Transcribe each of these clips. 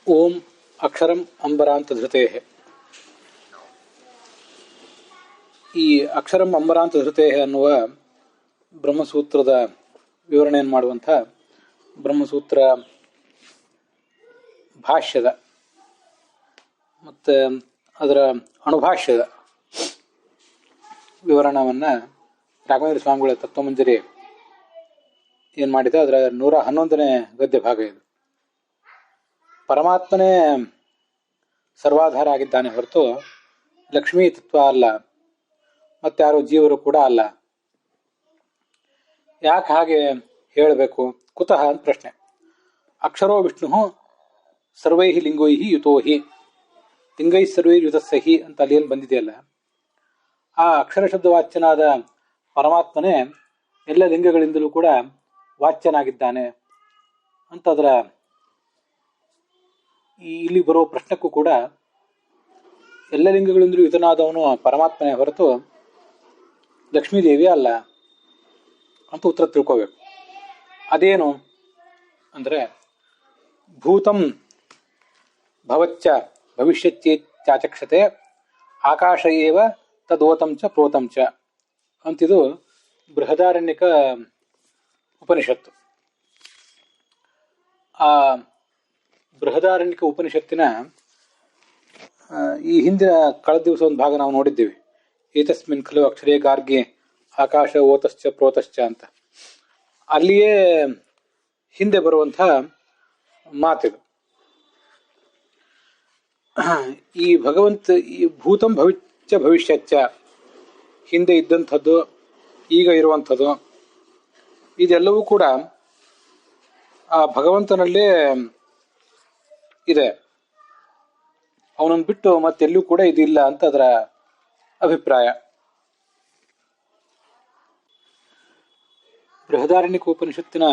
ಓಂ ಅಕ್ಷರಂ ಅಂಬರಾಂತ ಧೃತೇಃ. ಈ ಅಕ್ಷರಂ ಅಂಬರಾಂತ ಧೃತೇಃ ಅನ್ನುವ ಬ್ರಹ್ಮಸೂತ್ರದ ವಿವರಣೆಯನ್ನು ಮಾಡುವಂಥ ಬ್ರಹ್ಮಸೂತ್ರ ಭಾಷ್ಯದ ಮತ್ತು ಅದರ ಅಣುಭಾಷ್ಯದ ವಿವರಣವನ್ನು ರಾಘವೇಂದ್ರ ಸ್ವಾಮಿಗಳ ತತ್ವಮಂಜರಿ ಏನು ಮಾಡಿದೆ, ಅದರ 111ನೇ ಗದ್ಯ ಭಾಗ ಇದು. ಪರಮಾತ್ಮನೇ ಸರ್ವಾಧಾರ ಆಗಿದ್ದಾನೆ ಹೊರತು ಲಕ್ಷ್ಮೀ ತತ್ವ ಅಲ್ಲ, ಮತ್ತಾರು ಜೀವರು ಕೂಡ ಅಲ್ಲ. ಯಾಕೆ ಹಾಗೆ ಹೇಳಬೇಕು, ಕುತಃ ಅಂತ ಪ್ರಶ್ನೆ. ಅಕ್ಷರೋ ವಿಷ್ಣು ಸರ್ವೈ ಲಿಂಗೈ ಯುತೋ ಹಿ ಲಿಂಗೈ ಸರ್ವೈ ಯುತಸ್ಸಹಿ ಅಂತ ಅಲ್ಲಿ ಏನು ಬಂದಿದೆಯಲ್ಲ, ಆ ಅಕ್ಷರ ಶಬ್ದ ವಾಚ್ಯನಾದ ಪರಮಾತ್ಮನೇ ಎಲ್ಲ ಲಿಂಗಗಳಿಂದಲೂ ಕೂಡ ವಾಚ್ಯನಾಗಿದ್ದಾನೆ ಅಂತ ಅದರ ಇಲ್ಲಿ ಬರುವ ಪ್ರಶ್ನಕ್ಕೂ ಕೂಡ ಎಲ್ಲ ಲಿಂಗಗಳಿಂದಲೂ ಯುತನಾದವನು ಪರಮಾತ್ಮನೇ ಹೊರತು ಲಕ್ಷ್ಮೀದೇವಿ ಅಲ್ಲ ಅಂತ ಉತ್ತರ ತಿಳ್ಕೋಬೇಕು. ಅದೇನು ಅಂದರೆ, ಭೂತಂ ಭವಚ್ಚ ಭವಿಷ್ಯತ್ಯೇತ್ಯಾಚಕ್ಷತೆ ಆಕಾಶ ಏವ ತದೋತಂ ಚ ಪ್ರೋತಂ ಚ ಅಂತಿದು ಬೃಹದಾರಣ್ಯಕ ಉಪನಿಷತ್ತು. ಆ ಬೃಹದಾರಣ್ಯಕ ಉಪನಿಷತ್ತಿನ ಈ ಹಿಂದಿನ ಕಳೆದ ದಿವಸ ಒಂದು ಭಾಗ ನಾವು ನೋಡಿದ್ದೇವೆ. ಏತಸ್ಮಿನ್ ಖಲು ಅಕ್ಷರೇ ಗಾರ್ಗೆ ಆಕಾಶ ಓತಶ್ಚ ಪ್ರೋತಶ್ಚ ಅಂತ. ಅಲ್ಲಿಯೇ ಹಿಂದೆ ಬರುವಂಥ ಮಾತಿದು. ಈ ಭಗವಂತ ಈ ಭೂತಂ ಭವಿಷ್ಯ ಭವಿಷ್ಯಚ್ಚ, ಹಿಂದೆ ಇದ್ದಂಥದ್ದು ಈಗ ಇರುವಂಥದ್ದು, ಇದೆಲ್ಲವೂ ಕೂಡ ಆ ಭಗವಂತನಲ್ಲೇ ಇದೆ. ಅವನನ್ನು ಬಿಟ್ಟು ಮತ್ತೆಲ್ಲೂ ಕೂಡ ಇದಿಲ್ಲ ಅಂತ ಅದರ ಅಭಿಪ್ರಾಯ. ಬೃಹದಾರಣ್ಯಕ ಉಪನಿಷತ್ತಿನ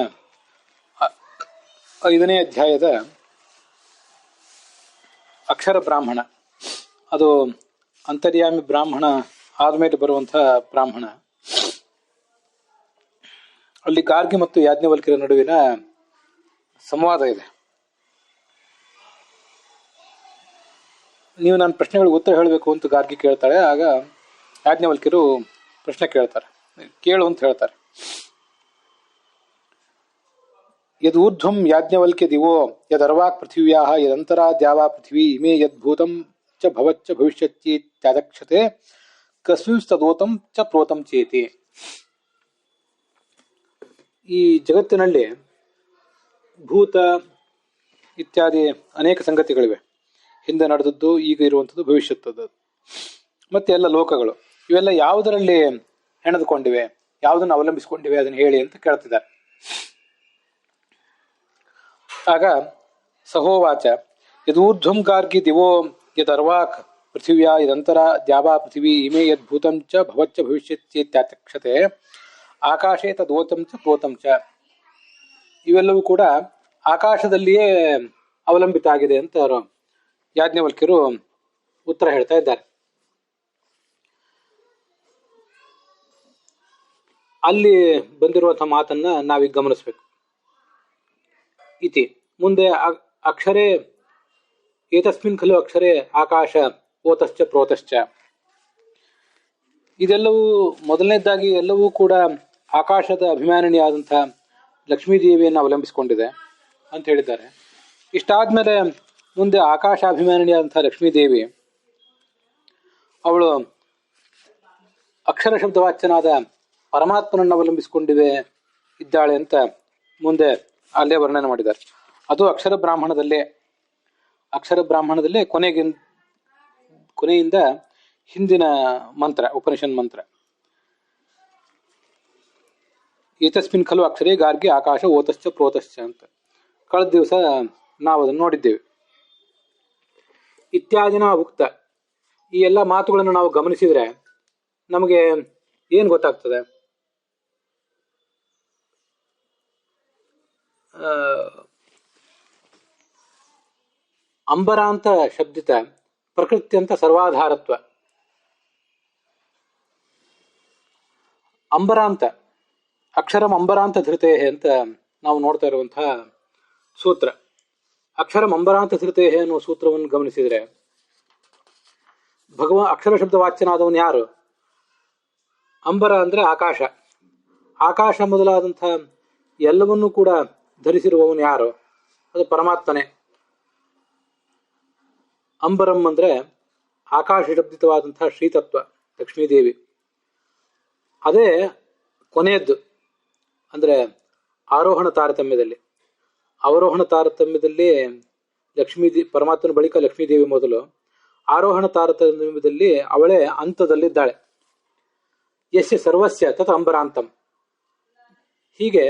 5ನೇ ಅಧ್ಯಾಯದ ಅಕ್ಷರ ಬ್ರಾಹ್ಮಣ, ಅದು ಅಂತರ್ಯಾಮಿ ಬ್ರಾಹ್ಮಣ ಆದ್ಮೇಲೆ ಬರುವಂಥ ಬ್ರಾಹ್ಮಣ. ಅಲ್ಲಿ ಗಾರ್ಗಿ ಮತ್ತು ಯಾಜ್ಞವಲ್ಕ್ಯರ ನಡುವಿನ ಸಂವಾದ ಇದೆ. ನೀವು ನನ್ನ ಪ್ರಶ್ನೆಗಳಿಗೆ ಉತ್ತರ ಹೇಳಬೇಕು ಅಂತ ಗಾರ್ಗಿ ಕೇಳ್ತಾಳೆ. ಆಗ ಯಾಜ್ಞವಲ್ಕ್ಯರು ಪ್ರಶ್ನೆ ಕೇಳ್ತಾರೆ, ಕೇಳು ಅಂತ ಹೇಳ್ತಾರೆ. ಯದೂರ್ಧ್ವಂ ಯಾಜ್ಞವಲ್ಕ್ಯ ದಿವೋ ಯದರ್ವಾಕ್ ಪೃಥಿವ್ಯಾಹ ಯದಂತರಾ ದ್ಯಾವಾ ಪೃಥಿವೀ ಇಮೇ ಯದ್ಭೂತಂ ಚ ಭವಚ್ಚ ಭವಿಷ್ಯತ್ಯೇತ್ಯಾಚಕ್ಷತೆ ಕಸ್ಮಿಂಸ್ತದೋತಂ ಚ ಪ್ರೋತಂ ಚೇತಿ. ಈ ಜಗತ್ತಿನಲ್ಲಿ ಭೂತ ಇತ್ಯಾದಿ ಅನೇಕ ಸಂಗತಿಗಳಿವೆ. ಹಿಂದೆ ನಡೆದದ್ದು, ಈಗ ಇರುವಂಥದ್ದು, ಭವಿಷ್ಯತ್ತದ್ದು, ಮತ್ತೆ ಎಲ್ಲ ಲೋಕಗಳು. ಇವೆಲ್ಲ ಯಾವುದರಲ್ಲಿ ಹೆಣೆದುಕೊಂಡಿವೆ, ಯಾವುದನ್ನು ಅವಲಂಬಿಸಿಕೊಂಡಿವೆ, ಅದನ್ನು ಹೇಳಿ ಅಂತ ಕೇಳ್ತಿದ್ದಾರೆ. ಆಗ ಸಹೋವಾಚ ಯದೂರ್ಧ್ವಂ ಗಾರ್ಗಿ ದಿವೋ ಯದರ್ವಾಕ್ ಪೃಥಿವ್ಯಾ ಯದಂತರ ದ್ಯಾವಾ ಪೃಥಿವೀ ಇಮೇ ಯದ್ಭೂತಂ ಚ ಭವಚ್ಚ ಭವಿಷ್ಯತ್ಯೇತ್ಯಾಚಕ್ಷತೆ ಆಕಾಶೇ ತದೋತಂ ಚ ಪ್ರೋತಂ ಚ. ಇವೆಲ್ಲವೂ ಕೂಡ ಆಕಾಶದಲ್ಲಿಯೇ ಅವಲಂಬಿತ ಆಗಿದೆ ಅಂತ ಅವರು ಯಾಜ್ಞವಲ್ಕ್ಯರು ಉತ್ತರ ಹೇಳ್ತಾ ಇದ್ದಾರೆ. ಅಲ್ಲಿ ಬಂದಿರುವಂತಹ ಮಾತನ್ನ ನಾವೀಗ ಗಮನಿಸ್ಬೇಕು. ಇತಿ ಮುಂದೆ ಅಕ್ಷರೇ ಏತಸ್ಮಿನ್ ಖಲು ಅಕ್ಷರೇ ಆಕಾಶ ಓತಶ್ಚ ಪ್ರೋತಶ್ಚ. ಇದೆಲ್ಲವೂ ಮೊದಲನೇದಾಗಿ ಎಲ್ಲವೂ ಕೂಡ ಆಕಾಶದ ಅಭಿಮಾನಿನಿಯಾದಂಥ ಲಕ್ಷ್ಮೀದೇವಿಯನ್ನು ಅವಲಂಬಿಸಿಕೊಂಡಿದೆ ಅಂತ ಹೇಳಿದ್ದಾರೆ. ಇಷ್ಟಾದ್ಮೇಲೆ ಮುಂದೆ ಆಕಾಶಾಭಿಮಾನಿನಿಯಾದಂಥ ಲಕ್ಷ್ಮೀದೇವಿ ಅವಳು ಅಕ್ಷರ ಶಬ್ದವಾಚ್ಯನಾದ ಪರಮಾತ್ಮನನ್ನು ಅವಲಂಬಿಸಿಕೊಂಡಿವೆ ಇದ್ದಾಳೆ ಅಂತ ಮುಂದೆ ಅಲ್ಲೇ ವರ್ಣನೆ ಮಾಡಿದ್ದಾರೆ. ಅದು ಅಕ್ಷರ ಬ್ರಾಹ್ಮಣದಲ್ಲೇ ಕೊನೆಯಿಂದ ಹಿಂದಿನ ಮಂತ್ರ, ಉಪನಿಷನ್ ಮಂತ್ರ. ಏತಸ್ಮಿನ್ ಖಲು ಅಕ್ಷರೇ ಗಾರ್ಗಿ ಆಕಾಶ ಓತಶ್ಚ ಪ್ರೋತಶ್ಚ ಅಂತ ಕಳೆದ ದಿವಸ ನಾವು ಅದನ್ನು ನೋಡಿದ್ದೇವೆ. ಇತ್ಯಾದಿನ ಉಕ್ತ. ಈ ಎಲ್ಲ ಮಾತುಗಳನ್ನು ನಾವು ಗಮನಿಸಿದರೆ ನಮಗೆ ಏನು ಗೊತ್ತಾಗ್ತದೆ? ಅಂಬರಾಂತ ಶಬ್ದಿತ ಪ್ರಕೃತ್ಯಂತ ಸರ್ವಾಧಾರತ್ವ. ಅಂಬರಾಂತ ಅಕ್ಷರಂ ಅಂಬರಾಂತ ಧೃತೇ ಅಂತ ನಾವು ನೋಡ್ತಾ ಇರುವಂತಹ ಸೂತ್ರ. ಅಕ್ಷರ ಅಂಬರಾಂತ ಧೃತೆ ಅನ್ನುವ ಸೂತ್ರವನ್ನು ಗಮನಿಸಿದರೆ ಅಕ್ಷರ ಶಬ್ದ ವಾಚ್ಯನಾದವನು ಯಾರು? ಅಂಬರ ಅಂದ್ರೆ ಆಕಾಶ. ಆಕಾಶ ಮೊದಲಾದಂಥ ಎಲ್ಲವನ್ನೂ ಕೂಡ ಧರಿಸಿರುವವನು ಯಾರು? ಅದು ಪರಮಾತ್ಮನೇ. ಅಂಬರಂ ಅಂದ್ರೆ ಆಕಾಶ ಶಬ್ದಿತವಾದಂತಹ ಶ್ರೀತತ್ವ ಲಕ್ಷ್ಮೀದೇವಿ. ಅದೇ ಕೊನೆಯದ್ದು. ಅಂದ್ರೆ ಆರೋಹಣ ತಾರತಮ್ಯದಲ್ಲಿ, ಅವರೋಹಣ ತಾರತಮ್ಯದಲ್ಲಿ ಪರಮಾತ್ಮನ ಬಳಿಕ ಲಕ್ಷ್ಮೀದೇವಿ ಮೊದಲು, ಆರೋಹಣ ತಾರತಮ್ಯದಲ್ಲಿ ಅವಳೇ ಅಂತದಲ್ಲಿದ್ದಾಳೆ. ಯಸ್ಯ ಸರ್ವಸ್ಯ ತತ್ ಅಂಬರಾಂತಂ. ಹೀಗೆ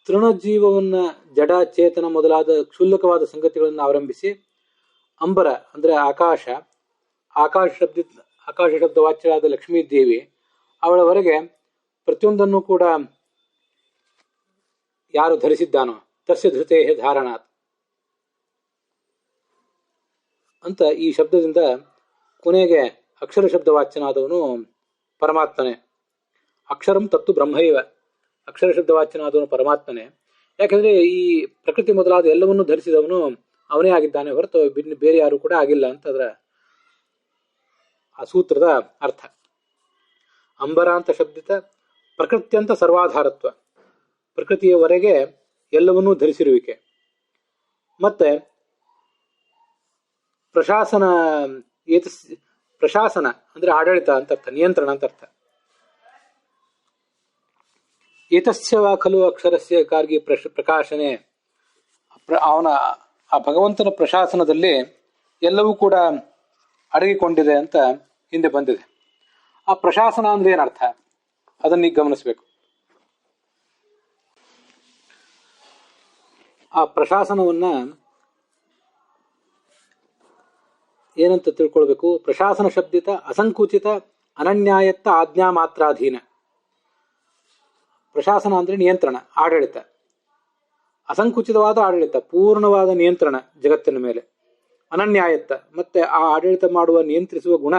ತೃಣಜೀವವನ್ನ ಜಡ ಚೇತನ ಮೊದಲಾದ ಕ್ಷುಲ್ಲಕವಾದ ಸಂಗತಿಗಳನ್ನು ಅವಲಂಬಿಸಿ ಅಂಬರ ಅಂದ್ರೆ ಆಕಾಶ ಶಬ್ದ ವಾಚ್ಯರಾದ ಲಕ್ಷ್ಮೀದೇವಿ ಅವಳವರೆಗೆ ಪ್ರತಿಯೊಂದನ್ನು ಕೂಡ ಯಾರು ಧರಿಸಿದ್ದಾನೋ ತಸ್ಯ ಧೃತೆ ಧಾರಣಾತ್ ಅಂತ ಈ ಶಬ್ದದಿಂದ ಕೊನೆಗೆ ಅಕ್ಷರ ಶಬ್ದ ವಾಚ್ಯನಾದವನು ಪರಮಾತ್ಮನೇ. ಅಕ್ಷರಂ ತತ್ತು ಬ್ರಹ್ಮೈವ. ಅಕ್ಷರ ಶಬ್ದ ವಾಚ್ಯನಾದವನು ಪರಮಾತ್ಮನೇ. ಯಾಕಂದ್ರೆ ಈ ಪ್ರಕೃತಿ ಮೊದಲಾದ ಎಲ್ಲವನ್ನೂ ಧರಿಸಿದವನು ಅವನೇ ಆಗಿದ್ದಾನೆ ಹೊರತು ಬೇರೆ ಯಾರು ಕೂಡ ಆಗಿಲ್ಲ ಅಂತ ಅದರ ಆ ಸೂತ್ರದ ಅರ್ಥ. ಅಂಬರಾಂತ ಶಬ್ದಿತ ಪ್ರಕೃತ್ಯಂತ ಸರ್ವಾಧಾರತ್ವ, ಪ್ರಕೃತಿಯವರೆಗೆ ಎಲ್ಲವನ್ನೂ ಧರಿಸಿರುವಿಕೆ. ಮತ್ತೆ ಪ್ರಶಾಸನ ಅಂದ್ರೆ ಆಡಳಿತ ಅಂತ ಅರ್ಥ, ನಿಯಂತ್ರಣ ಅಂತ ಅರ್ಥ. ಏತಸ್ಯ ವಾ ಖಲು ಅಕ್ಷರಸ್ಯ ಕಾರ್ಗಿ ಪ್ರಕಾಶನೆ. ಅವನ ಆ ಭಗವಂತನ ಪ್ರಶಾಸನದಲ್ಲಿ ಎಲ್ಲವೂ ಕೂಡ ಅಡಗಿಕೊಂಡಿದೆ ಅಂತ ಹಿಂದೆ ಬಂದಿದೆ. ಆ ಪ್ರಶಾಸನ ಅಂದ್ರೆ ಏನರ್ಥ ಅದನ್ನೀಗ ಗಮನಿಸಬೇಕು. ಆ ಪ್ರಶಾಸನವನ್ನ ಏನಂತ ತಿಳ್ಕೊಳ್ಬೇಕು? ಪ್ರಶಾಸನ ಶಬ್ದಿತ ಅಸಂಕುಚಿತ ಅನನ್ಯಾಯತ್ತ ಆಜ್ಞಾ ಮಾತ್ರಾಧೀನ. ಪ್ರಶಾಸನ ಅಂದ್ರೆ ನಿಯಂತ್ರಣ, ಆಡಳಿತ. ಅಸಂಕುಚಿತವಾದ ಆಡಳಿತ, ಪೂರ್ಣವಾದ ನಿಯಂತ್ರಣ ಜಗತ್ತಿನ ಮೇಲೆ. ಅನನ್ಯಾಯತ್ತ, ಮತ್ತೆ ಆ ಆಡಳಿತ ಮಾಡುವ ನಿಯಂತ್ರಿಸುವ ಗುಣ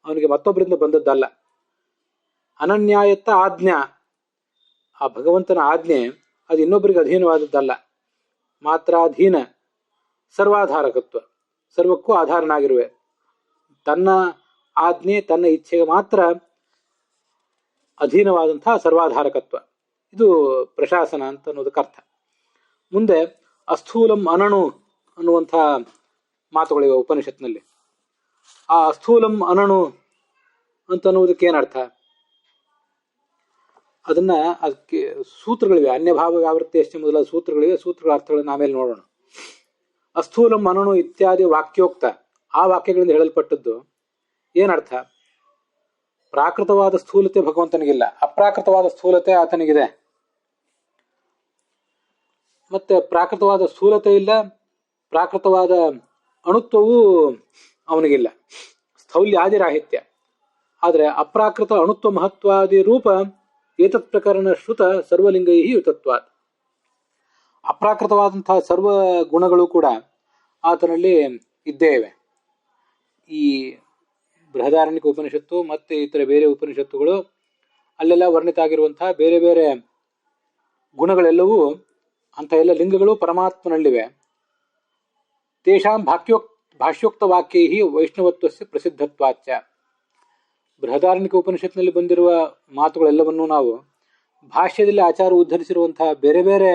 ಅವನಿಗೆ ಮತ್ತೊಬ್ಬರಿಂದ ಬಂದದ್ದಲ್ಲ. ಅನನ್ಯಾಯತ್ತ ಆಜ್ಞಾ, ಆ ಭಗವಂತನ ಆಜ್ಞೆ ಅದು ಇನ್ನೊಬ್ಬರಿಗೆ ಅಧೀನವಾದದ್ದಲ್ಲ. ಮಾತ್ರಾಧೀನ ಸರ್ವಾಧಾರಕತ್ವ, ಸರ್ವಕ್ಕೂ ಆಧಾರನಾಗಿರುವೆ. ತನ್ನ ಆಜ್ಞೆ ತನ್ನ ಇಚ್ಛೆಗೆ ಮಾತ್ರ ಅಧೀನವಾದಂತಹ ಸರ್ವಾಧಾರಕತ್ವ, ಇದು ಪ್ರಶಾಸನ ಅಂತ ಅನ್ನೋದಕ್ಕೆ ಅರ್ಥ. ಮುಂದೆ ಅಸ್ಥೂಲಂ ಅನಣು ಅನ್ನುವಂಥ ಮಾತುಗಳಿವೆ ಉಪನಿಷತ್ನಲ್ಲಿ. ಆ ಅಸ್ಥೂಲಂ ಅನಣು ಅಂತ ಅನ್ನುವುದಕ್ಕೆ ಏನರ್ಥ? ಅದಕ್ಕೆ ಸೂತ್ರಗಳಿವೆ. ಅನ್ಯಭಾವ ವ್ಯಾವೃತ್ತಿ ಅಷ್ಟೇ ಮೊದಲಾದ ಸೂತ್ರಗಳಿವೆ. ಸೂತ್ರಗಳ ಅರ್ಥಗಳನ್ನು ಆಮೇಲೆ ನೋಡೋಣ. ಅಸ್ಥೂಲಂ ಅನಣು ಇತ್ಯಾದಿ ವಾಕ್ಯೋಕ್ತ, ಆ ವಾಕ್ಯಗಳಿಂದ ಹೇಳಲ್ಪಟ್ಟದ್ದು ಏನರ್ಥ? ಪ್ರಾಕೃತವಾದ ಸ್ಥೂಲತೆ ಭಗವಂತನಿಗಿಲ್ಲ, ಅಪ್ರಾಕೃತವಾದ ಸ್ಥೂಲತೆ ಆತನಿಗಿದೆ. ಮತ್ತೆ ಪ್ರಾಕೃತವಾದ ಸ್ಥೂಲತೆ ಇಲ್ಲ, ಪ್ರಾಕೃತವಾದ ಅಣುತ್ವವೂ ಅವನಿಗಿಲ್ಲ, ಸ್ಥೌಲ್ಯಾದಿರಾಹಿತ್ಯ. ಆದರೆ ಅಪ್ರಾಕೃತ ಅಣುತ್ವ ಮಹತ್ವಾದಿ ರೂಪ ಏತತ್ ಪ್ರಕರಣ ಶ್ರುತ ಸರ್ವಲಿಂಗೈ ಯುತತ್ವಾತ್. ಅಪ್ರಾಕೃತವಾದಂತಹ ಸರ್ವ ಗುಣಗಳು ಕೂಡ ಆತನಲ್ಲಿ ಇದ್ದೇ ಇವೆ. ಈ ಬೃಹದಾರಣ್ಯಕ ಉಪನಿಷತ್ತು ಮತ್ತೆ ಇತರ ಬೇರೆ ಉಪನಿಷತ್ತುಗಳು ಅಲ್ಲೆಲ್ಲ ವರ್ಣಿತ ಆಗಿರುವಂತಹ ಬೇರೆ ಬೇರೆ ಗುಣಗಳೆಲ್ಲವೂ ಅಂತ ಎಲ್ಲ ಲಿಂಗಗಳು ಪರಮಾತ್ಮನಲ್ಲಿವೆ. ತೇಷಾಂ ಭಾಷ್ಯೋಕ್ತ ವಾಕ್ಯೈ ವೈಷ್ಣವತ್ವಸ್ಯ ಪ್ರಸಿದ್ಧತ್ವಾಚ. ಬೃಹದಾರಣ್ಯಕ ಉಪನಿಷತ್ನಲ್ಲಿ ಬಂದಿರುವ ಮಾತುಗಳೆಲ್ಲವನ್ನೂ ನಾವು ಭಾಷ್ಯದಲ್ಲಿ ಆಚಾರ ಉದ್ಧರಿಸಿರುವಂತಹ ಬೇರೆ ಬೇರೆ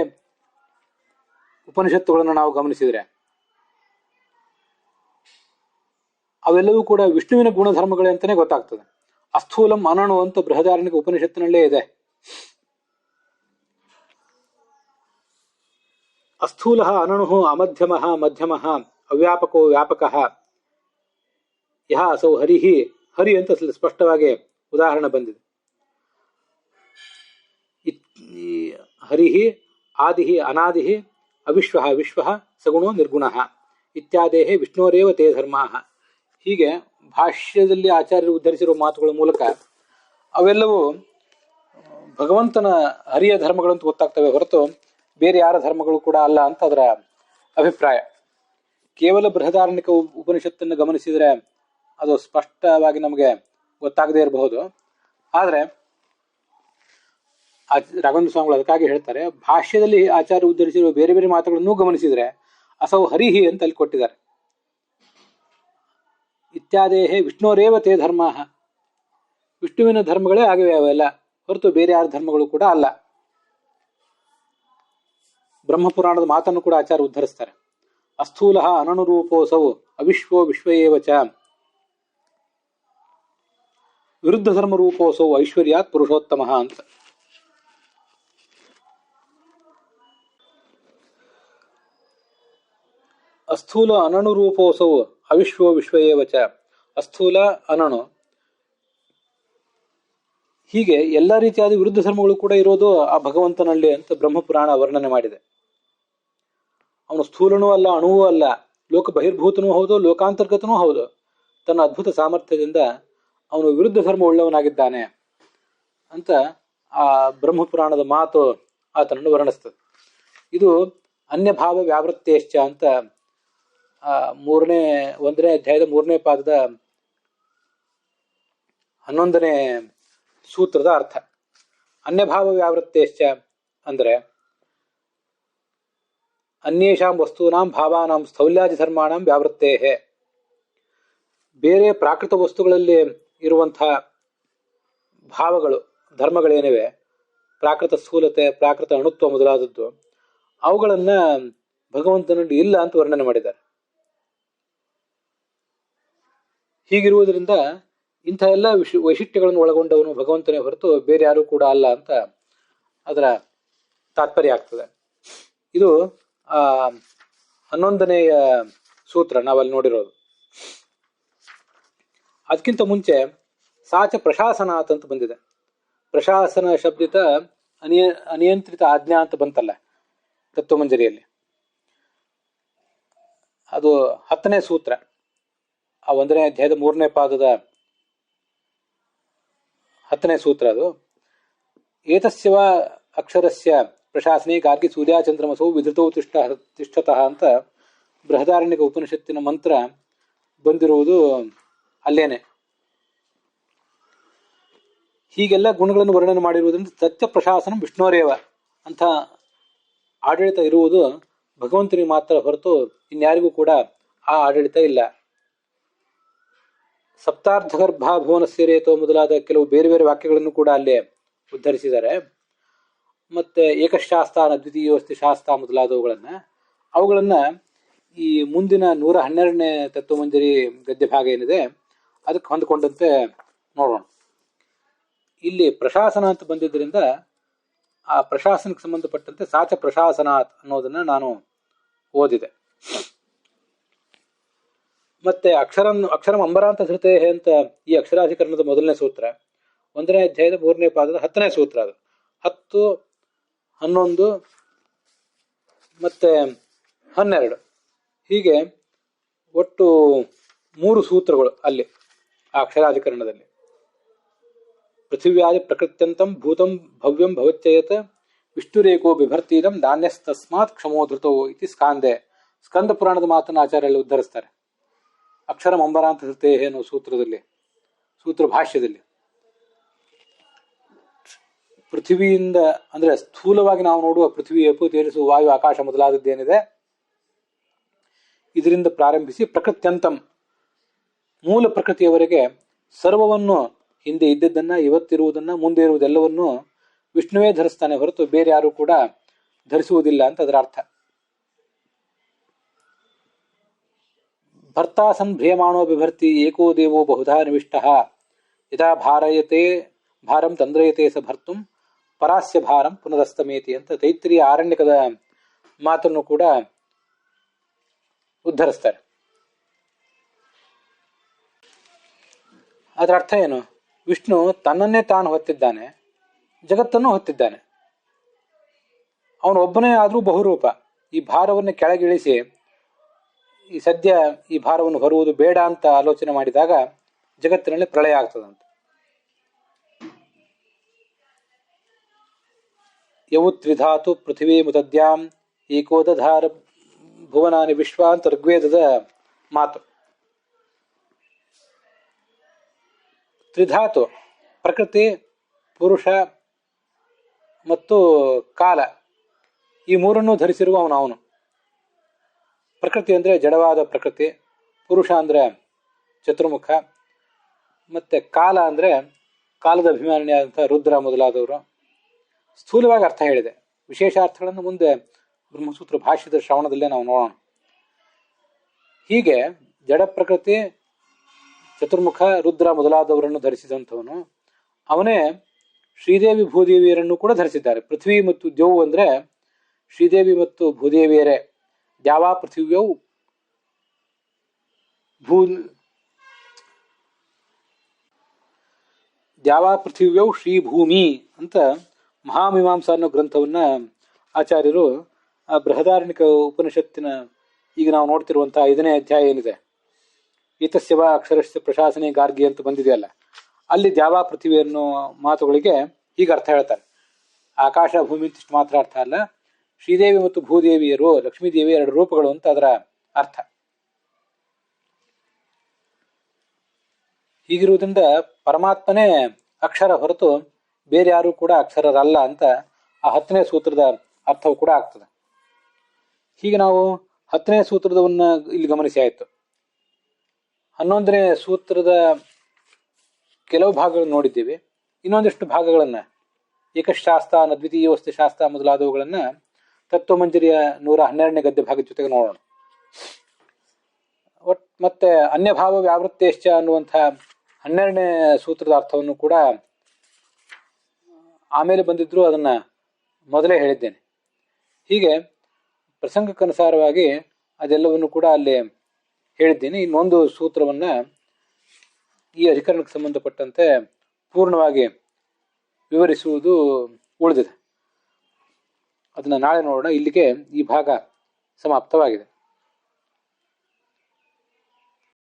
ಉಪನಿಷತ್ತುಗಳನ್ನು ನಾವು ಗಮನಿಸಿದರೆ ಅವೆಲ್ಲವೂ ಕೂಡ ವಿಷ್ಣುವಿನ ಗುಣಧರ್ಮಗಳೇ ಅಂತಾನೆ ಗೊತ್ತಾಗ್ತದೆ. ಅಸ್ಥೂಲಂ ಅನಣು ಅಂತ ಬೃಹದಾರಣ್ಯಕ ಉಪನಿಷತ್ತಿನಲ್ಲೇ ಇದೆ. ಅಸ್ಥೂಲ ಅನಣು ಅಮಧ್ಯಮ ಮಧ್ಯಮ ಅವ್ಯಾಪಕೋ ವ್ಯಾಪಕ ಯಹ ಅಸೌ ಹರಿ ಅಂತ ಸ್ಪಷ್ಟವಾಗಿ ಉದಾಹರಣೆ ಬಂದಿದೆ. ಹರಿ ಆದಿ ಅನಾದಿ ಅವಿಶ್ವ ವಿಶ್ವ ಸಗುಣೋ ನಿರ್ಗುಣ ಇತ್ಯಾದೇಹೇ ವಿಷ್ಣೋರೇವ ತೇ ಧರ್ಮಾ. ಹೀಗೆ ಭಾಷ್ಯದಲ್ಲಿ ಆಚಾರ್ಯರು ಉದ್ಧರಿಸಿರುವ ಮಾತುಗಳ ಮೂಲಕ ಅವೆಲ್ಲವೂ ಭಗವಂತನ ಹರಿಯ ಧರ್ಮಗಳಂತ ಗೊತ್ತಾಗ್ತವೆ ಹೊರತು ಬೇರೆ ಯಾರ ಧರ್ಮಗಳು ಕೂಡ ಅಲ್ಲ ಅಂತ ಅದರ ಅಭಿಪ್ರಾಯ. ಕೇವಲ ಬೃಹದಾರಣ್ಯಕ ಉಪನಿಷತ್ತನ್ನು ಗಮನಿಸಿದರೆ ಅದು ಸ್ಪಷ್ಟವಾಗಿ ನಮಗೆ ಗೊತ್ತಾಗದೇ ಇರಬಹುದು. ಆದರೆ ರಾಘವೇಂದ್ರ ಸ್ವಾಮಿಗಳು ಅದಕ್ಕಾಗಿ ಹೇಳ್ತಾರೆ, ಭಾಷ್ಯದಲ್ಲಿ ಆಚಾರ್ಯ ಉದ್ಧರಿಸಿರುವ ಬೇರೆ ಬೇರೆ ಮಾತುಗಳನ್ನು ಗಮನಿಸಿದರೆ ಅಸೌ ಹರಿಹಿ ಅಂತ ಅಲ್ಲಿ ಕೊಟ್ಟಿದ್ದಾರೆ. ಇತ್ಯಾದೇಹೇ ವಿಷ್ಣೋರೇವ ತೇ ಧರ್ಮ, ವಿಷ್ಣುವಿನ ಧರ್ಮಗಳೇ ಆಗಿವೆ ಅವೆಲ್ಲ, ಹೊರತು ಬೇರೆ ಯಾರ ಧರ್ಮಗಳು ಕೂಡ ಅಲ್ಲ. ಬ್ರಹ್ಮಪುರಾಣದ ಮಾತನ್ನು ಕೂಡ ಆಚಾರ್ಯ ಉದ್ಧರಿಸ್ತಾರೆ. ಅಸ್ಥೂಲ ಅನನುರೂಪೋಸೌ ಅವಿಶ್ವೋ ವಿಶ್ವಯೇವ ಚ ವಿರುದ್ಧ ಧರ್ಮ ರೂಪೋಸೌ ಐಶ್ವರ್ಯಾತ್ ಪುರುಷೋತ್ತಮ ಅಂತ. ಅಸ್ಥೂಲ ಅನನುರೂಪೋಸೌ ಅವಿಶ್ವೋ ವಿಶ್ವಯೇವ ಚ, ಅಸ್ಥೂಲ ಅನಣು, ಹೀಗೆ ಎಲ್ಲ ರೀತಿಯಾದ ವಿರುದ್ಧ ಧರ್ಮಗಳು ಕೂಡ ಇರೋದು ಆ ಭಗವಂತನಲ್ಲಿ ಅಂತ ಬ್ರಹ್ಮಪುರಾಣ ವರ್ಣನೆ ಮಾಡಿದೆ. ಅವನು ಸ್ಥೂಲನೂ ಅಲ್ಲ, ಅಣುವೂ ಅಲ್ಲ, ಲೋಕ ಬಹಿರ್ಭೂತನೂ ಹೌದು, ಲೋಕಾಂತರ್ಗತನೂ ಹೌದು. ತನ್ನ ಅದ್ಭುತ ಸಾಮರ್ಥ್ಯದಿಂದ ಅವನು ವಿರುದ್ಧ ಧರ್ಮ ಉಳ್ಳವನಾಗಿದ್ದಾನೆ ಅಂತ ಆ ಬ್ರಹ್ಮಪುರಾಣದ ಮಾತು ಆತನನ್ನು ವರ್ಣಿಸ್ತದೆ. ಇದು ಅನ್ಯಭಾವ ವ್ಯಾವೃತ್ತೇಶ್ಚ ಅಂತ 1ನೇ ಅಧ್ಯಾಯದ 3ನೇ ಪಾದದ 11ನೇ ಸೂತ್ರದ ಅರ್ಥ. ಅನ್ಯಭಾವ ವ್ಯಾವೃತ್ತೇಶ್ಚ ಅಂದ್ರೆ ಅನ್ಯೇಷಾಂ ವಸ್ತೂನಾಂ ಭಾವಾನಾಂ ಸ್ಥೌಲ್ಯಾದಿ ಧರ್ಮಾಣಂ ವ್ಯಾವೃತ್ತೇಹೇ, ಬೇರೆ ಪ್ರಾಕೃತ ವಸ್ತುಗಳಲ್ಲಿ ಇರುವಂತಹ ಭಾವಗಳು, ಧರ್ಮಗಳೇನಿವೆ, ಪ್ರಾಕೃತ ಸ್ಥೂಲತೆ, ಪ್ರಾಕೃತ ಅಣುತ್ವ ಮೊದಲಾದದ್ದು, ಅವುಗಳನ್ನ ಭಗವಂತನಲ್ಲಿ ಇಲ್ಲ ಅಂತ ವರ್ಣನೆ ಮಾಡಿದ್ದಾರೆ. ಹೀಗಿರುವುದರಿಂದ ಇಂಥ ಎಲ್ಲ ವೈಶಿಷ್ಟ್ಯಗಳನ್ನು ಒಳಗೊಂಡವನು ಭಗವಂತನೇ ಹೊರತು ಬೇರೆ ಯಾರೂ ಕೂಡ ಅಲ್ಲ ಅಂತ ಅದರ ತಾತ್ಪರ್ಯ ಆಗ್ತದೆ. ಇದು 11ನೇಯ ಸೂತ್ರ ನಾವಲ್ಲಿ ನೋಡಿರೋದು. ಅದಕ್ಕಿಂತ ಮುಂಚೆ ಸಾಚ ಪ್ರಶಾಸನಾತ್ ಅಂತ ಬಂದಿದೆ. ಪ್ರಶಾಸನ ಶಬ್ದಿತ ಅನಿಯಂತ್ರಿತ ಆಜ್ಞಾ ಅಂತ ಬಂತಲ್ಲ ತತ್ವಮಂಜರಿಯಲ್ಲಿ, ಅದು 10ನೇ ಸೂತ್ರ, ಆ 1ನೇ ಅಧ್ಯಾಯದ 3ನೇ ಪಾದದ 10ನೇ ಸೂತ್ರ. ಅದು ಏತಸ್ಯವ ಅಕ್ಷರಸ್ಯ ಪ್ರಶಾಸನೆ ಗಾರ್ಗಿ ಸೂರ್ಯಚಂದ್ರಮಸೌ ವಿಧೃತೌ ತಿಷ್ಠತಃ ಅಂತ ಬೃಹದಾರಣ್ಯಕ ಉಪನಿಷತ್ತಿನ ಮಂತ್ರ ಬಂದಿರುವುದು ಅಲ್ಲೇನೆ. ಹೀಗೆಲ್ಲ ಗುಣಗಳನ್ನು ವರ್ಣನೆ ಮಾಡಿರುವುದರಿಂದ ಸತ್ಯ ಪ್ರಶಾಸನ ವಿಷ್ಣೋರೇವ ಅಂತ ಆಡಳಿತ ಇರುವುದು ಭಗವಂತನಿಗೆ ಮಾತ್ರ ಹೊರತು ಇನ್ಯಾರಿಗೂ ಕೂಡ ಆ ಆಡಳಿತ ಇಲ್ಲ. ಸಪ್ತಾರ್ಧಗರ್ಭ ಭುವನಸ್ಯ ರೇತೋ ಮೊದಲಾದ ಕೆಲವು ಬೇರೆ ಬೇರೆ ವಾಕ್ಯಗಳನ್ನು ಕೂಡ ಅಲ್ಲೇ ಉದ್ಧರಿಸಿದ್ದಾರೆ. ಮತ್ತೆ ಏಕಶಾಸ್ತ್ರ ಅದ್ವಿತೀಯೋಸ್ತಿ ಶಾಸ್ತ್ರ ಅವುಗಳನ್ನ ಈ ಮುಂದಿನ 112ನೇ ತತ್ವಮಂಜರಿ ಗದ್ಯ ಭಾಗ ಏನಿದೆ ಅದಕ್ಕೆ ಹೊಂದಿಕೊಂಡಂತೆ ನೋಡೋಣ. ಇಲ್ಲಿ ಪ್ರಶಾಸನ ಅಂತ ಬಂದಿದ್ದರಿಂದ ಆ ಪ್ರಶಾಸನಕ್ಕೆ ಸಂಬಂಧಪಟ್ಟಂತೆ ಸಾಚ ಪ್ರಶಾಸನಾತ್ ಅನ್ನೋದನ್ನ ನಾನು ಓದಿದೆ. ಮತ್ತೆ ಅಕ್ಷರಂ ಅಂಬರಾಂತ ಧೃತೆ ಅಂತ ಈ ಅಕ್ಷರಾಧಿಕರಣದ 1ನೇ ಸೂತ್ರ, 1ನೇ ಅಧ್ಯಾಯದ 3ನೇ ಪಾದದ 10ನೇ ಸೂತ್ರ. ಅದು 10, 11 ಮತ್ತೆ 12, ಹೀಗೆ ಒಟ್ಟು 3 ಸೂತ್ರಗಳು ಅಲ್ಲಿ ಆ ಅಕ್ಷರಾಧಿಕರಣದಲ್ಲಿ. ಪೃಥಿವ್ಯಾದಿ ಪ್ರಕೃತ್ಯಂತಂ ಭೂತಂ ಭವ್ಯಂ ಭವತ್ಯಯತ್ ವಿಷ್ಣುರೇಕೋ ಬಿಭರ್ತೀದಂ ನಾಣ್ಯಸ್ತಸ್ಮಾತ್ ಕ್ಷಮೋಧೃತೋ ಇತಿ ಸ್ಕಂದ ಪುರಾಣದ ಮಾತನ್ನು ಆಚಾರ್ಯರಲ್ಲಿ ಉದ್ಧರಿಸ್ತಾರೆ. ಅಕ್ಷರಂ ಅಂಬರಾಂತ ಧೃತೆ ಅನ್ನೋ ಸೂತ್ರದಲ್ಲಿ, ಸೂತ್ರ ಭಾಷ್ಯದಲ್ಲಿ ಪೃಥ್ವಿಯಿಂದ ಅಂದ್ರೆ ಸ್ಥೂಲವಾಗಿ ನಾವು ನೋಡುವ ಪೃಥ್ವಿ, ಅಪ್ಪು, ತೇಜಸ್ಸು, ವಾಯು, ಆಕಾಶ ಮೊದಲಾದದ್ದೇನಿದೆ, ಇದರಿಂದ ಪ್ರಾರಂಭಿಸಿ ಪ್ರಕೃತ್ಯಂತಂ ಮೂಲ ಪ್ರಕೃತಿಯವರೆಗೆ ಸರ್ವವನ್ನು, ಹಿಂದೆ ಇದ್ದದ್ದನ್ನ, ಇವತ್ತಿರುವುದನ್ನ, ಮುಂದೆ ಇರುವುದೆಲ್ಲವನ್ನು ವಿಷ್ಣುವೇ ಧರಿಸ್ತಾನೆ ಹೊರತು ಬೇರೆ ಯಾರು ಕೂಡ ಧರಿಸುವುದಿಲ್ಲ ಅಂತ ಅದರ ಅರ್ಥ. ಭರ್ತಾಸನ್ ಭ್ರಿಯಮಾಣೋ ಬಿಭರ್ತಿ ಏಕೋ ದೇವೋ ಬಹುಧಾ ನಿವಿಷ್ಟಃ ಯದಾ ಭಾರಯತೆ ಭಾರಂ ತಂದ್ರಯತೆ ಸ ಭರ್ತುಂ ಪರಾಸ್ಯ ಭಾರಂ ಪುನರಸ್ತಮೇತಿ ಅಂತ ತೈತ್ರಿಯ ಆರಣ್ಯಕದ ಮಾತನ್ನು ಕೂಡ ಉದ್ಧರಿಸ್ತಾರೆ. ಅದರ ಅರ್ಥ ಏನು? ವಿಷ್ಣು ತನ್ನನ್ನೇ ತಾನು ಹೊತ್ತಿದ್ದಾನೆ, ಜಗತ್ತನ್ನು ಹೊತ್ತಿದ್ದಾನೆ. ಅವನೊಬ್ಬನೇ ಆದರೂ ಬಹುರೂಪ. ಈ ಭಾರವನ್ನು ಕೆಳಗಿಳಿಸಿ ಈ ಸದ್ಯ ಈ ಭಾರವನ್ನು ಹೊರುವುದು ಬೇಡ ಅಂತ ಆಲೋಚನೆ ಮಾಡಿದಾಗ ಜಗತ್ತಿನಲ್ಲಿ ಪ್ರಳಯ ಆಗ್ತದಂತೆ. ಯವು ತ್ರಿಧಾತು ಪೃಥಿವೀ ಮುತದ್ಯಾಂ ಏಕೋದಧಾರ ಭುವನಾನಿ ವಿಶ್ವ ಅಂತ ಋಗ್ವೇದದ ಮಾತು. ತ್ರಿಧಾತು ಪ್ರಕೃತಿ, ಪುರುಷ ಮತ್ತು ಕಾಲ, ಈ ಮೂರನ್ನು ಧರಿಸಿರುವ ಅವನು. ಪ್ರಕೃತಿ ಅಂದರೆ ಜಡವಾದ ಪ್ರಕೃತಿ, ಪುರುಷ ಅಂದರೆ ಚತುರ್ಮುಖ, ಮತ್ತು ಕಾಲ ಅಂದರೆ ಕಾಲದ ಅಭಿಮಾನಿಯಾದಂಥ ರುದ್ರ ಮೊದಲಾದವರು. ಸ್ಥೂಲವಾಗಿ ಅರ್ಥ ಹೇಳಿದೆ. ವಿಶೇಷ ಅರ್ಥಗಳನ್ನು ಮುಂದೆ ಬ್ರಹ್ಮಸೂತ್ರ ಭಾಷ್ಯದ ಶ್ರವಣದಲ್ಲೇ ನಾವು ನೋಡೋಣ. ಹೀಗೆ ಜಡ ಪ್ರಕೃತಿ, ಚತುರ್ಮುಖ, ರುದ್ರ ಮೊದಲಾದವರನ್ನು ಧರಿಸಿದಂಥವನು ಅವನೇ ಶ್ರೀದೇವಿ ಭೂದೇವಿಯರನ್ನು ಕೂಡ ಧರಿಸಿದ್ದಾರೆ. ಪೃಥ್ವಿ ಮತ್ತು ದ್ಯೌ ಅಂದರೆ ಶ್ರೀದೇವಿ ಮತ್ತು ಭೂದೇವಿಯರೇ. ದ್ಯಾವಾ ಪೃಥಿವ್ಯೌ ದ್ಯಾವಾ ಪೃಥಿವ್ಯೌ ಶ್ರೀಭೂಮಿ ಅಂತ ಮಹಾಮೀಮಾಂಸಾ ಅನ್ನೋ ಗ್ರಂಥವನ್ನ ಆಚಾರ್ಯರು ಆ ಬೃಹದಾರಣ್ಯಕ ಉಪನಿಷತ್ತಿನ ಈಗ ನಾವು ನೋಡ್ತಿರುವಂತಹ 5ನೇ ಅಧ್ಯಾಯ ಏನಿದೆ, ಈತಸ್ಯವ ಅಕ್ಷರಸ್ಯ ಪ್ರಶಾಸನೆ ಗಾರ್ಗಿ ಅಂತ ಬಂದಿದೆಯಲ್ಲ, ಅಲ್ಲಿ ದ್ಯಾವಾ ಪೃಥ್ವಿ ಅನ್ನೋ ಮಾತುಗಳಿಗೆ ಹೀಗೆ ಅರ್ಥ ಹೇಳ್ತಾರೆ. ಆಕಾಶ ಭೂಮಿ ಇಷ್ಟು ಮಾತ್ರ ಅರ್ಥ ಅಲ್ಲ, ಶ್ರೀದೇವಿ ಮತ್ತು ಭೂದೇವಿಯರು, ಲಕ್ಷ್ಮೀದೇವಿ 2 ರೂಪಗಳು ಅಂತ ಅದರ ಅರ್ಥ. ಹೀಗಿರುವುದರಿಂದ ಪರಮಾತ್ಮನೇ ಅಕ್ಷರ ಹೊರತು ಬೇರೆ ಯಾರು ಕೂಡ ಅಕ್ಷರರಲ್ಲ ಅಂತ ಆ 10ನೇ ಸೂತ್ರದ ಅರ್ಥವು ಕೂಡ ಆಗ್ತದೆ. ಹೀಗೆ ನಾವು 10ನೇ ಸೂತ್ರದವನ್ನ ಇಲ್ಲಿ ಗಮನಿಸಿ ಆಯಿತು. 11ನೇ ಸೂತ್ರದ ಕೆಲವು ಭಾಗಗಳನ್ನು ನೋಡಿದ್ದೀವಿ. ಇನ್ನೊಂದಿಷ್ಟು ಭಾಗಗಳನ್ನು ಏಕಶಾಸ್ತ್ರ, ಅದ್ವಿತೀಯವಸ್ತು ಶಾಸ್ತ್ರ ಮೊದಲಾದವುಗಳನ್ನು ತತ್ವಮಂಜರಿಯ 112ನೇ ಗದ್ಯ ಭಾಗದ ಜೊತೆಗೆ ನೋಡೋಣ. ಮತ್ತೆ ಅನ್ಯಭಾವ ವ್ಯಾವೃತ್ತೇಶ್ಚ ಅನ್ನುವಂಥ 12ನೇ ಸೂತ್ರದ ಅರ್ಥವನ್ನು ಕೂಡ ಆಮೇಲೆ ಬಂದಿದ್ರು, ಅದನ್ನು ಮೊದಲೇ ಹೇಳಿದ್ದೇನೆ. ಹೀಗೆ ಪ್ರಸಂಗಕ್ಕನುಸಾರವಾಗಿ ಅದೆಲ್ಲವನ್ನು ಕೂಡ ಅಲ್ಲಿ ಹೇಳಿದ್ದೀನಿ. ಇನ್ನೊಂದು ಸೂತ್ರವನ್ನು ಈ ಅಧಿಕರಣಕ್ಕೆ ಸಂಬಂಧಪಟ್ಟಂತೆ ಪೂರ್ಣವಾಗಿ ವಿವರಿಸುವುದು ಉಳಿದಿದೆ. ಅದನ್ನು ನಾಳೆ ನೋಡೋಣ. ಇಲ್ಲಿಗೆ ಈ ಭಾಗ ಸಮಾಪ್ತವಾಗಿದೆ.